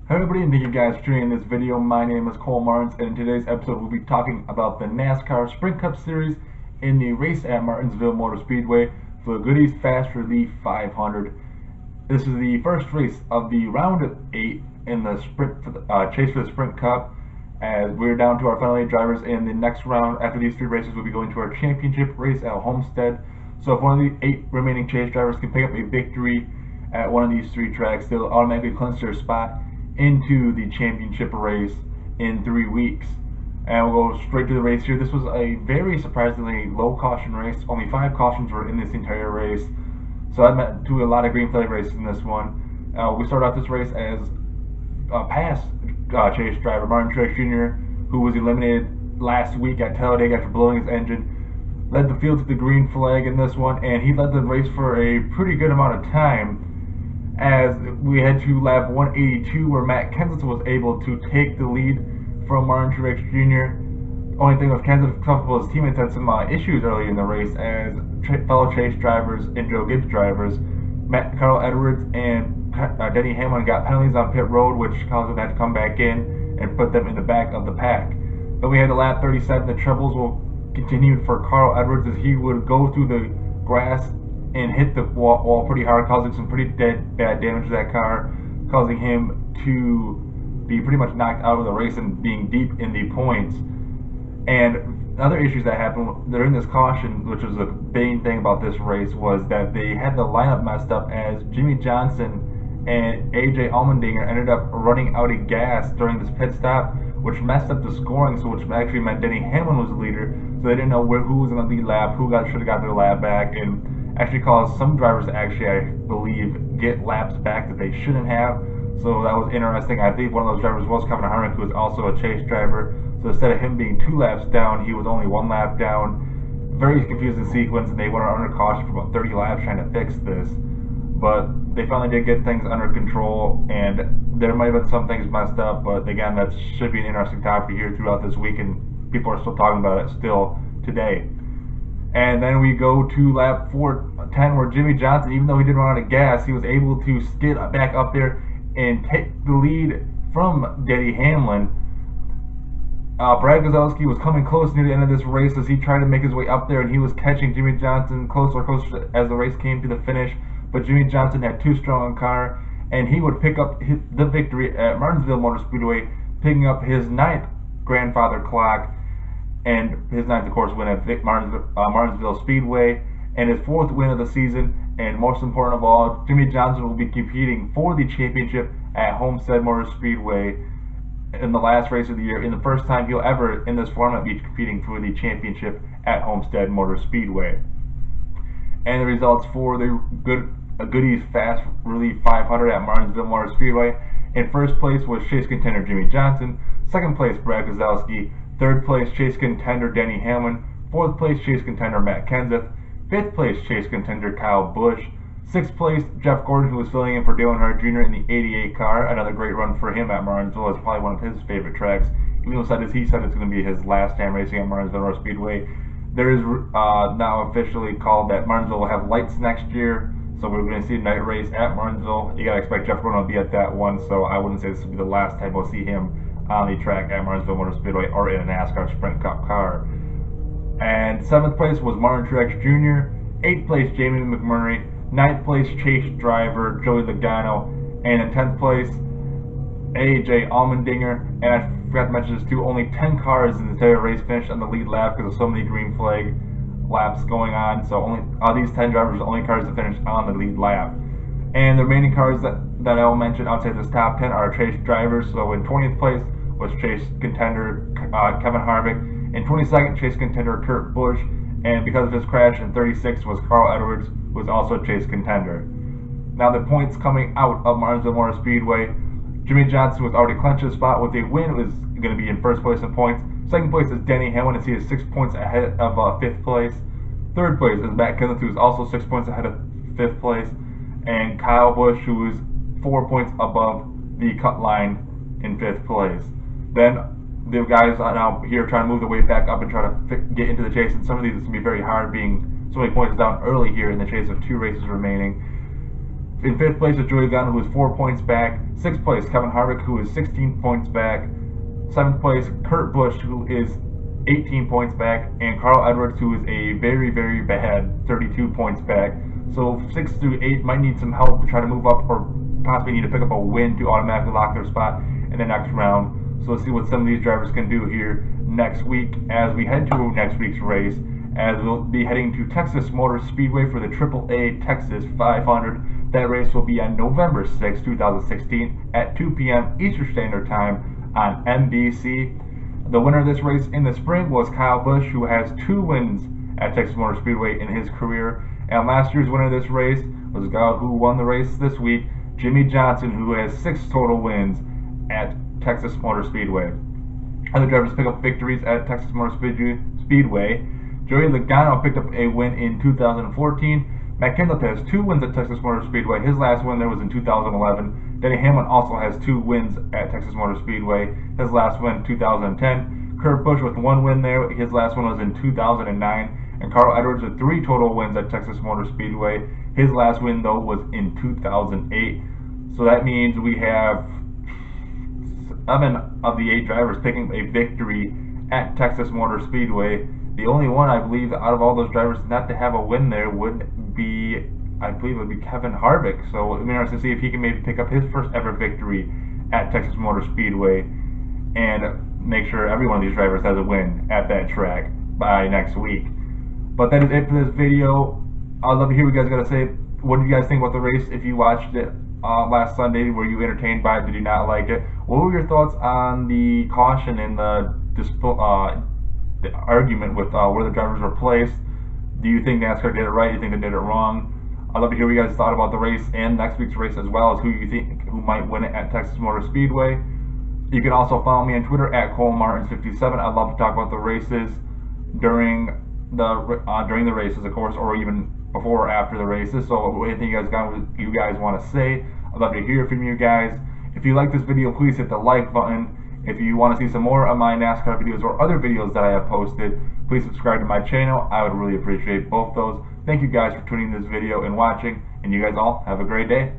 Hi everybody, and thank you guys for tuning in this video. My name is Cole Martins, and in today's episode we'll be talking about the NASCAR Sprint Cup Series in the race at Martinsville Motor Speedway for the Goody's Fast Relief 500. This is the first race of the round 8 in the sprint for the, chase for the Sprint Cup, as we're down to our final 8 drivers. In the next round, after these 3 races, we'll be going to our championship race at Homestead. So if one of the 8 remaining chase drivers can pick up a victory at one of these 3 tracks, they'll automatically clinch their spot into the championship race in 3 weeks. And we'll go straight to the race here. This was a very surprisingly low caution race. Only 5 cautions were in this entire race, so that meant to a lot of green flag races in this one. We started off this race as past chase driver Martin Truex Jr., who was eliminated last week at Talladega after blowing his engine, led the field to the green flag in this one, and he led the race for a pretty good amount of time, as we head to lap 182, where Matt Kenseth was able to take the lead from Martin Truex Jr. Only thing was, Kenseth, couple of his teammates had some issues early in the race, as fellow chase drivers and Joe Gibbs drivers, Carl Edwards and Denny Hamlin, got penalties on pit road, which caused them to have to come back in and put them in the back of the pack. Then we had to lap 37. The troubles will continue for Carl Edwards, as he would go through the grass and hit the wall pretty hard, causing some pretty bad damage to that car, causing him to be pretty much knocked out of the race and being deep in the points. And other issues that happened during this caution, which was the main thing about this race, was that they had the lineup messed up, as Jimmie Johnson and AJ Allmendinger ended up running out of gas during this pit stop, which messed up the scoring, so which actually meant Denny Hamlin was the leader, so they didn't know who was in the lead lap, who should have got their lap back, and actually caused some drivers to actually, I believe, get laps back that they shouldn't have. So that was interesting. I believe one of those drivers was Kevin Harvick, who was also a chase driver. So instead of him being 2 laps down, he was only 1 lap down. Very confusing sequence, and they went under caution for about 30 laps trying to fix this. But they finally did get things under control, and there might have been some things messed up, but again, that should be an interesting topic here throughout this week, and people are still talking about it still today. And then we go to lap 410, where Jimmie Johnson, even though he did run out of gas, he was able to skid back up there and take the lead from Denny Hamlin. Brad Keselowski was coming close near the end of this race as he tried to make his way up there, and he was catching Jimmie Johnson closer and closer as the race came to the finish. But Jimmie Johnson had too strong a car, and he would pick up the victory at Martinsville Motor Speedway, picking up his 9th grandfather clock, and his 9th, of course, win at Martinsville Speedway, and his 4th win of the season. And most important of all, Jimmie Johnson will be competing for the championship at Homestead Motor Speedway in the last race of the year, in the first time he'll ever in this format be competing for the championship at Homestead Motor Speedway. And the results for the Goody's Fast Relief 500 at Martinsville Motor Speedway: in first place was chase contender Jimmie Johnson, 2nd place Brad Keselowski, 3rd place chase contender Denny Hamlin, 4th place chase contender Matt Kenseth, 5th place chase contender Kyle Busch, 6th place Jeff Gordon, who was filling in for Dale Earnhardt Jr. in the 88 car. Another great run for him at Martinsville. It's probably one of his favorite tracks, even though he said it's going to be his last time racing at Martinsville Motor Speedway. There is now officially called that Martinsville will have lights next year, so we're going to see a night race at Martinsville. You got to expect Jeff Gordon to be at that one, so I wouldn't say this will be the last time we'll see him on the track at Martinsville Motor Speedway or in a NASCAR Sprint Cup car. And 7th place was Martin Truex Jr., 8th place Jamie McMurray, 9th place chase driver Joey Logano, and in 10th place AJ Allmendinger. And I forgot to mention this too, only 10 cars in the entire race finished on the lead lap because of so many green flag laps going on. So only these 10 drivers are the only cars that finished on the lead lap. And the remaining cars that I will mention outside this top 10 are chase drivers. So in 20th place was chase contender Kevin Harvick, in 22nd chase contender Kurt Busch, and because of his crash in 36th was Carl Edwards, who was also a chase contender. Now the points coming out of Martinsville Motor Speedway: Jimmie Johnson was already clinched his spot with a win, was going to be in 1st place in points. 2nd place is Denny Hamlin, as he is 6 points ahead of 5th place. 3rd place is Matt Kenseth, who is also 6 points ahead of 5th place, and Kyle Busch, who is 4 points above the cut line in 5th place. Then the guys are now here trying to move their way back up and try to get into the chase, and some of these is going to be very hard, being so many points down early here in the chase of 2 races remaining. In 5th place is Joey Gunn, who is 4 points back. 6th place, Kevin Harvick, who is 16 points back. 7th place, Kurt Busch, who is 18 points back. And Carl Edwards, who is a very, very bad 32 points back. So 6 through 8 might need some help to try to move up, or possibly need to pick up a win to automatically lock their spot in the next round. So let's see what some of these drivers can do here next week as we head to next week's race, as we'll be heading to Texas Motor Speedway for the AAA Texas 500. That race will be on November 6, 2016 at 2 p.m. Eastern Standard Time on NBC. The winner of this race in the spring was Kyle Busch, who has 2 wins at Texas Motor Speedway in his career. And last year's winner of this race was a guy who won the race this week, Jimmy Johnson, who has 6 total wins at Texas Motor Speedway. Other drivers pick up victories at Texas Motor Speedway. Joey Logano picked up a win in 2014. Matt Kenseth has 2 wins at Texas Motor Speedway. His last win there was in 2011. Denny Hamlin also has 2 wins at Texas Motor Speedway. His last win 2010. Kurt Busch with 1 win there. His last one was in 2009. And Carl Edwards with 3 total wins at Texas Motor Speedway. His last win though was in 2008. So that means we have 7 of the 8 drivers picking a victory at Texas Motor Speedway. The only one, I believe, out of all those drivers not to have a win there would be, I believe it would be Kevin Harvick. So it'll be interesting to see if he can maybe pick up his first ever victory at Texas Motor Speedway and make sure every one of these drivers has a win at that track by next week. But that is it for this video. I'd love to hear what you guys got to say. What did you guys think about the race? If you watched it last Sunday, were you entertained by it? Did you not like it? What were your thoughts on the caution and the argument with where the drivers were placed? Do you think NASCAR did it right? Do you think they did it wrong? I'd love to hear what you guys thought about the race and next week's race, as well as who you think who might win it at Texas Motor Speedway. You can also follow me on Twitter at ColeMartins57. I'd love to talk about the races during the races, of course, or even before or after the races. So anything you guys want to say, I'd love to hear from you guys. If you like this video, please hit the like button. If you want to see some more of my NASCAR videos or other videos that I have posted, please subscribe to my channel. I would really appreciate both those. Thank you guys for tuning in this video and watching, and you guys all have a great day.